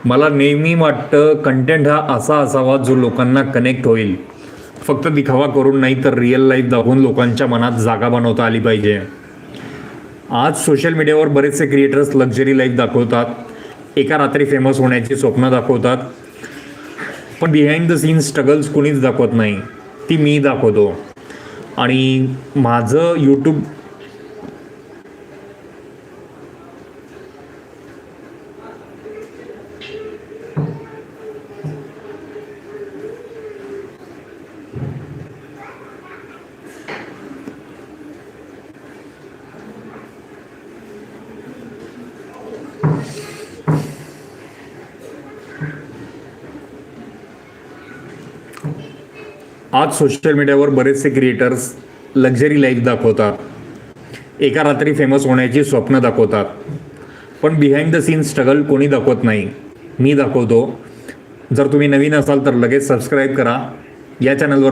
मला नेहमी वाटतं कंटेंट हा असा असावा जो लोकांना कनेक्ट होईल. फक्त दिखावा करून नाही तर रिअल लाईफ दाखवून लोकांच्या मनात जागा बनवता आली पाहिजे. आज सोशल मीडियावर बरेचसे क्रिएटर्स लक्झरी लाईफ दाखवतात, एका रात्री फेमस होण्याची स्वप्न दाखवतात, पण बिहाइंड द सीन्स स्ट्रगल्स कोणीच दाखवत नाही. ती मी दाखवतो. आणि माझं यूट्यूब आज सोशल मीडियावर बरेचसे क्रिएटर्स लक्झरी लाईफ दाखवतात, एका रात्री फेमस होण्याची स्वप्न दाखवतात, पण बिहाइंड द सीन्स स्ट्रगल कोणी दाखवत नाही. मी दाखवतो. जर तुम्ही नवीन असाल तर लगेच सबस्क्राईब करा. या चॅनलवर